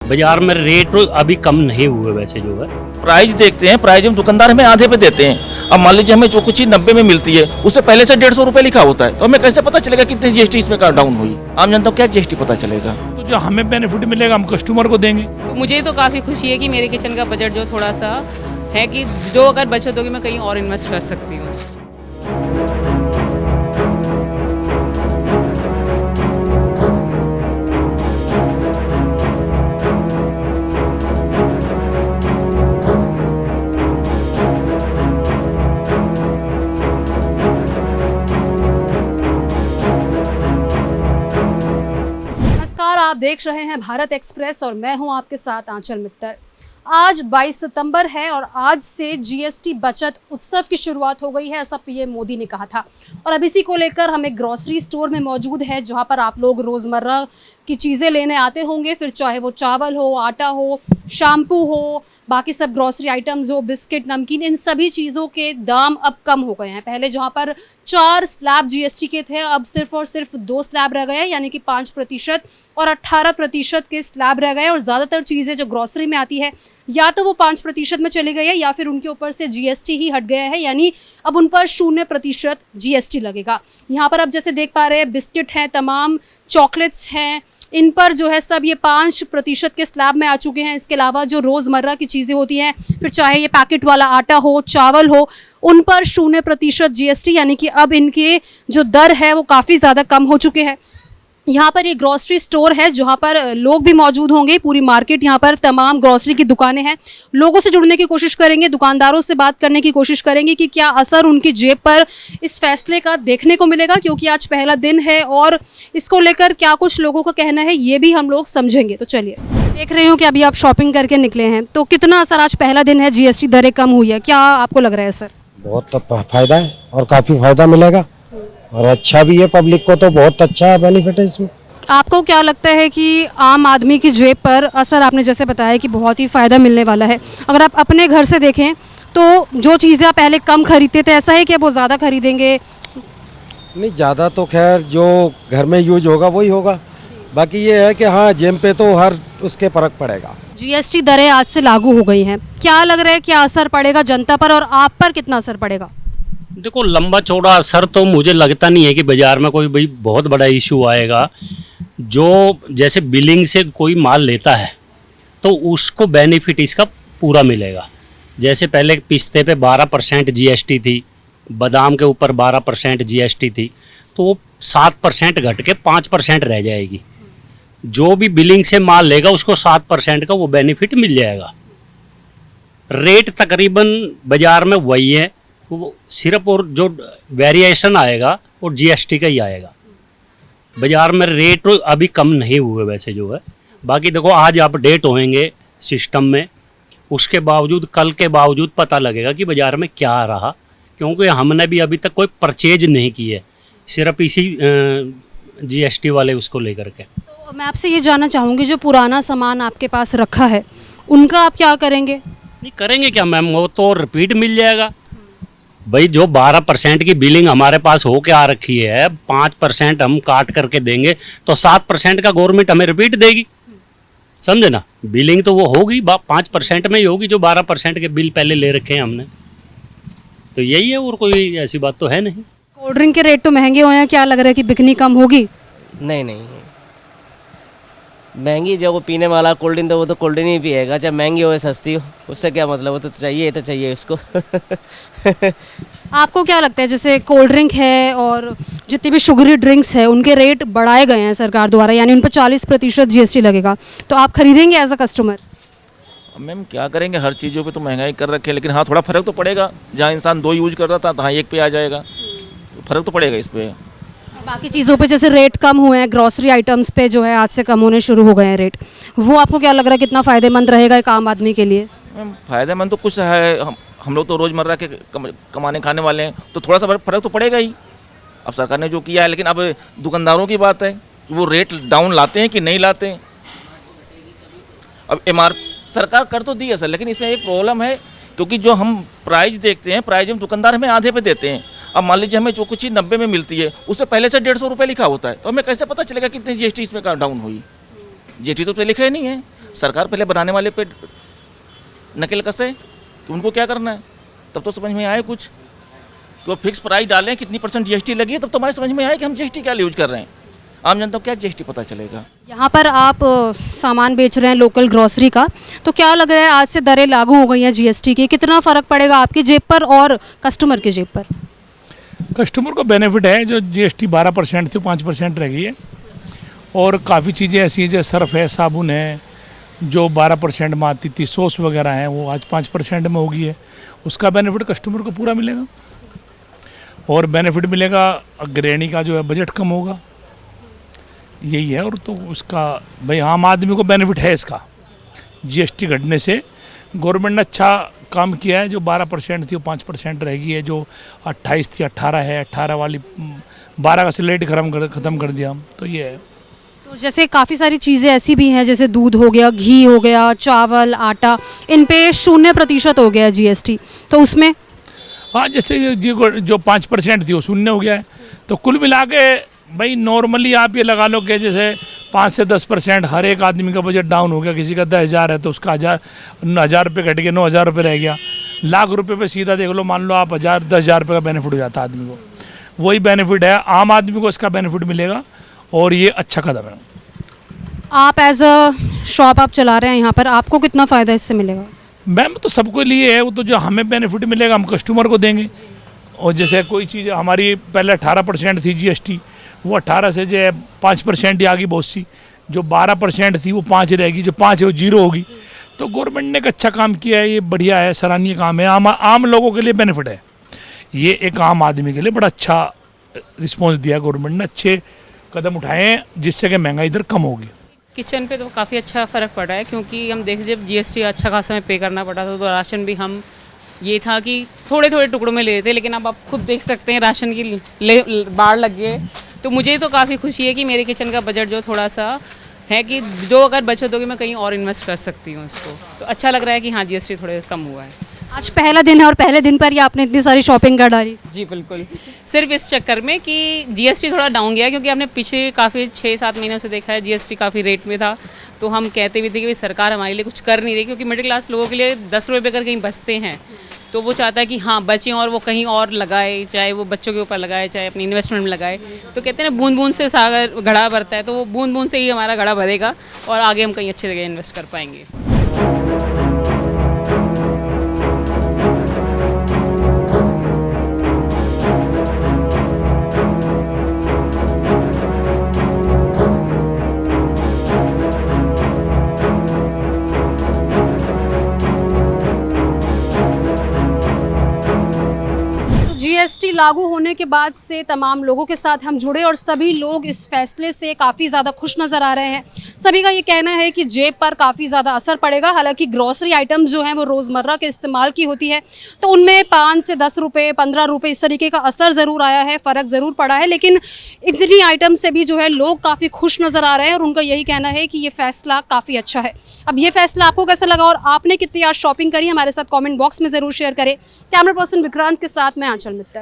बाजार में रेट अभी कम नहीं हुए वैसे जो है। प्राइस देखते हैं, प्राइस हम दुकानदार हमें आधे पे देते हैं। अब मान लीजिए हमें जो कुछ चीज 90 में मिलती है उससे पहले से 150 रुपये लिखा होता है, तो हमें कैसे पता चलेगा कितनी जीएसटी इसमें डाउन हुई? आम जनता को क्या जीएसटी पता चलेगा? तो जो हमें बेनिफिट मिलेगा हम कस्टमर को देंगे। तो मुझे तो काफ़ी खुशी है कि मेरे किचन का बजट जो थोड़ा सा है कि जो अगर बचत होगी मैं कहीं और इन्वेस्ट कर सकती हूँ उसको। नमस्कार, आप देख रहे हैं भारत एक्सप्रेस और मैं हूं आपके साथ आंचल मित्तल। आज 22 सितंबर है और आज से जीएसटी बचत उत्सव की शुरुआत हो गई है, ऐसा पीएम मोदी ने कहा था। और अब इसी को लेकर हम एक ग्रॉसरी स्टोर में मौजूद है जहां पर आप लोग रोज़मर्रा की चीज़ें लेने आते होंगे, फिर चाहे वो चावल हो, आटा हो, शैम्पू हो, बाकी सब ग्रॉसरी आइटम्स हो, बिस्किट, नमकीन, इन सभी चीज़ों के दाम अब कम हो गए हैं। पहले जहां पर 4 स्लैब जीएसटी के थे, अब सिर्फ और सिर्फ 2 स्लैब रह गए हैं, यानी कि 5% और 18% के स्लैब रह गए। और ज़्यादातर चीज़ें जो ग्रॉसरी में आती है या तो वो 5% में चली गई है या फिर उनके ऊपर से जीएसटी ही हट गया है, यानी अब उन पर 0% जीएसटी लगेगा। यहाँ पर आप जैसे देख पा रहे हैं बिस्किट हैं, तमाम चॉकलेट्स हैं, इन पर जो है सब ये 5% के स्लैब में आ चुके हैं। इसके अलावा जो रोज़मर्रा की चीज़ें होती हैं, फिर चाहे ये पैकेट वाला आटा हो, चावल हो, उन पर 0% जीएसटी, यानी कि अब इनके जो दर है वो काफ़ी ज़्यादा कम हो चुके हैं। यहाँ पर ये ग्रॉसरी स्टोर है जहाँ पर लोग भी मौजूद होंगे, पूरी मार्केट, यहाँ पर तमाम ग्रॉसरी की दुकानें हैं। लोगों से जुड़ने की कोशिश करेंगे, दुकानदारों से बात करने की कोशिश करेंगे कि क्या असर उनकी जेब पर इस फैसले का देखने को मिलेगा, क्योंकि आज पहला दिन है और इसको लेकर क्या कुछ लोगों का कहना है ये भी हम लोग समझेंगे। तो चलिए, देख रही हूँ कि अभी आप शॉपिंग करके निकले हैं, तो कितना असर, आज पहला दिन है, जीएसटी दरें कम हुई है, क्या आपको लग रहा है सर? बहुत फायदा है और काफ़ी फायदा मिलेगा और अच्छा भी है, पब्लिक को तो बहुत अच्छा बेनिफिट है इसमें। आपको क्या लगता है कि आम आदमी की जेब पर असर, आपने जैसे बताया कि बहुत ही फ़ायदा मिलने वाला है, अगर आप अपने घर से देखें तो जो चीज़ें आप पहले कम खरीदते थे, ऐसा है कि अब वो ज़्यादा खरीदेंगे? नहीं, ज़्यादा तो खैर जो घर में यूज होगा वही होगा, बाकी ये है कि हाँ जेब पे तो हर उसके फर्क पड़ेगा। जीएसटी दरें आज से लागू हो गई हैं, क्या लग रहा है क्या असर पड़ेगा जनता पर और आप पर कितना असर पड़ेगा? देखो, लंबा चौड़ा असर तो मुझे लगता नहीं है कि बाजार में कोई भाई बहुत बड़ा इशू आएगा। जो जैसे बिलिंग से कोई माल लेता है तो उसको बेनिफिट इसका पूरा मिलेगा। जैसे पहले पिस्ते पे 12% जीएसटी थी, बादाम के ऊपर 12% जीएसटी थी, तो वो 7% घट के 5% रह जाएगी। जो भी बिलिंग से माल लेगा उसको 7% का वो बेनिफिट मिल जाएगा। रेट तकरीबन बाजार में वही है, वो सिर्फ और जो वेरिएशन आएगा वो जीएसटी का ही आएगा। बाजार में रेट अभी कम नहीं हुए वैसे जो है। बाकी देखो, आज अपडेट होंगे सिस्टम में, उसके बावजूद कल के बावजूद पता लगेगा कि बाजार में क्या रहा, क्योंकि हमने भी अभी तक कोई परचेज नहीं की है, सिर्फ इसी जीएसटी वाले उसको लेकर के। तो मैं आपसे ये जानना चाहूँगी, जो पुराना सामान आपके पास रखा है उनका आप क्या करेंगे? नहीं करेंगे क्या मैम, वो तो रिपीट मिल जाएगा भाई। जो 12% की बिलिंग हमारे पास होके आ रखी है, 5% हम काट करके देंगे तो 7% का गवर्नमेंट हमें रिपीट देगी, समझे ना। बिलिंग तो वो होगी 5% में ही होगी जो 12% के बिल पहले ले रखे हैं हमने, तो यही है, और कोई ऐसी बात तो है नहीं। कोल्ड ड्रिंक के रेट तो महंगे हुए हैं, क्या लग रहा है कि बिकनी कम होगी? नहीं, महंगी जो वो पीने वाला कोल्ड ड्रिंक, तो वो तो कोल्ड ड्रिंक ही पिएगा, चाहे महंगी हो या सस्ती हो, उससे क्या मतलब, वो तो चाहिए उसको। आपको क्या लगता है, जैसे कोल्ड ड्रिंक है और जितनी भी शुगरी ड्रिंक्स है उनके रेट बढ़ाए गए हैं सरकार द्वारा, यानी उन पर 40% जीएसटी लगेगा, तो आप खरीदेंगे एज अ कस्टमर? मैम क्या करेंगे, हर चीज़ों पे तो महंगाई कर रखे है, लेकिन हाँ थोड़ा फ़र्क तो पड़ेगा। जहाँ इंसान 2 यूज करता था तहाँ 1 पे आ जाएगा, फ़र्क तो पड़ेगा इस पर। बाकी चीज़ों पे जैसे रेट कम हुए हैं, ग्रॉसरी आइटम्स पे जो है आज से कम होने शुरू हो गए हैं रेट, वो आपको क्या लग रहा है कितना फ़ायदेमंद रहेगा एक आम आदमी के लिए? मैम फ़ायदेमंद तो कुछ है, हम लोग तो रोज़मर्रा के कमाने खाने वाले हैं, तो थोड़ा सा फ़र्क तो पड़ेगा ही। अब सरकार ने जो किया है, लेकिन अब दुकानदारों की बात है कि वो रेट डाउन लाते हैं कि नहीं लाते हैं। अब सरकार कर तो दी है सर, लेकिन इसमें एक प्रॉब्लम है, क्योंकि जो हम प्राइस देखते हैं, प्राइस हम दुकानदार हमें आधे पे देते हैं। अब मान लीजिए हमें जो कुछ चीज़ 90 में मिलती है उससे पहले से 150 रुपये लिखा होता है, तो हमें कैसे पता चलेगा कितनी जीएसटी इसमें डाउन हुई? जीएसटी तो लिखा ही नहीं है। सरकार पहले बनाने वाले पे नकेल कसे कि उनको क्या करना है, तब तो समझ में आए कुछ। तो फिक्स प्राइस डालें, कितनी % जीएसटी लगी है, तब तो हमारे समझ में आए कि हम जीएसटी क्या यूज कर रहे हैं। आम जनता को क्या जीएसटी पता चलेगा। यहाँ पर आप सामान बेच रहे हैं लोकल ग्रॉसरी का, तो क्या लग रहा है आज से दरें लागू हो गई हैं जीएसटी की, कितना फ़र्क पड़ेगा आपकी जेब पर और कस्टमर की जेब पर? कस्टमर को बेनिफिट है, जो जीएसटी 12% थी 5% रह गई है। और काफ़ी चीज़ें ऐसी हैं, जैसे सर्फ है, साबुन है, जो 12% में आती थी, सॉस वगैरह है, वो आज 5% में हो गई है। उसका बेनिफिट कस्टमर को पूरा मिलेगा। और बेनिफिट मिलेगा, गृहिणी का जो है बजट कम होगा, यही है। और तो उसका भाई आम आदमी को बेनिफिट है इसका। जीएसटी घटने से गवर्नमेंट ने अच्छा काम किया है। जो 12% थी वो 5% रह गई है, जो 28 थी 18 है, 18 वाली 12 का स्लेट ख़त्म कर दिया हम, तो ये है। तो जैसे काफ़ी सारी चीज़ें ऐसी भी हैं, जैसे दूध हो गया, घी हो गया, चावल, आटा, इन पे 0% हो गया जीएसटी, तो उसमें हाँ, जैसे जो 5% थी वो 0 हो गया है। तो कुल मिला के भाई नॉर्मली आप ये लगा लो कि जैसे 5 से 10% हर एक आदमी का बजट डाउन हो गया। किसी का 10,000 है तो उसका 1,000 रुपये घट गया, 9,000 रुपये रह गया। लाख रुपये पे सीधा देख लो, मान लो आप 10,000 रुपये का बेनिफिट हो जाता है आदमी को। वही बेनिफिट है, आम आदमी को इसका बेनिफिट मिलेगा और ये अच्छा कदम है। आप एज अ शॉप आप चला रहे हैं यहाँ पर, आपको कितना फ़ायदा इससे मिलेगा? मैम तो सबके लिए है, वो तो जो हमें बेनिफिट मिलेगा हम कस्टमर को देंगे। और जैसे कोई चीज़ हमारी पहले 18% थी जीएसटी, वो 18 से जो है 5% ही आ गई बहुत सी। जो 12% थी वो 5 रहेगी, जो 5 है वो 0 होगी। तो गवर्नमेंट ने एक अच्छा काम किया है, ये बढ़िया है, सराहनीय काम है। आम लोगों के लिए बेनिफिट है, ये एक आम आदमी के लिए बड़ा अच्छा रिस्पॉन्स दिया गवर्नमेंट ने। अच्छे कदम उठाए हैं जिससे कि महंगाई इधर कम होगी। किचन पे तो काफ़ी अच्छा फ़र्क पड़ा है, क्योंकि हम देख जब जीएसटी अच्छा खासा हमें पे करना पड़ा था, तो राशन भी हम ये था कि थोड़े थोड़े टुकड़ों में ले रहे थे, लेकिन अब आप खुद देख सकते हैं राशन की बाढ़ लग गई है। तो मुझे तो काफ़ी खुशी है कि मेरे किचन का बजट जो थोड़ा सा है कि जो अगर बचत होगी मैं कहीं और इन्वेस्ट कर सकती हूँ इसको। तो अच्छा लग रहा है कि हाँ जीएसटी थोड़े कम हुआ है। आज पहला दिन है और पहले दिन पर ही आपने इतनी सारी शॉपिंग कर डाली। जी बिल्कुल, सिर्फ इस चक्कर में कि जीएसटी थोड़ा डाउन गया, क्योंकि हमने पिछले काफ़ी 6-7 महीनों से देखा है जीएसटी काफ़ी रेट में था। तो हम कहते भी थे कि भाई सरकार हमारे लिए कुछ कर नहीं रही, क्योंकि मिडिल क्लास लोगों के लिए 10 रुपये अगर कहीं बचते हैं तो वो चाहता है कि हाँ बचें और वो कहीं और लगाए, चाहे वो बच्चों के ऊपर लगाए, चाहे अपनी इन्वेस्टमेंट में लगाए। तो कहते हैं ना बूंद बूंद से सागर घड़ा भरता है, तो वो बूंद बूंद से ही हमारा घड़ा भरेगा और आगे हम कहीं अच्छी जगह इन्वेस्ट कर पाएंगे। जीएसटी लागू होने के बाद से तमाम लोगों के साथ हम जुड़े और सभी लोग इस फैसले से काफ़ी ज़्यादा खुश नज़र आ रहे हैं। सभी का ये कहना है कि जेब पर काफ़ी ज़्यादा असर पड़ेगा। हालांकि ग्रॉसरी आइटम्स जो हैं वो रोज़मर्रा के इस्तेमाल की होती है, तो उनमें 5 से 10 रुपये, 15 रुपये इस तरीके का असर ज़रूर आया है, फ़र्क ज़रूर पड़ा है। लेकिन इतनी आइटम से भी जो है लोग काफ़ी खुश नज़र आ रहे हैं और उनका यही कहना है कि ये फ़ैसला काफ़ी अच्छा है। अब ये फ़ैसला आपको कैसा लगा और आपने कितनी आज शॉपिंग करी, हमारे साथ कॉमेंट बॉक्स में ज़रूर शेयर करें। कैमरा पर्सन विक्रांत के साथ मैं आंचल मित्तल।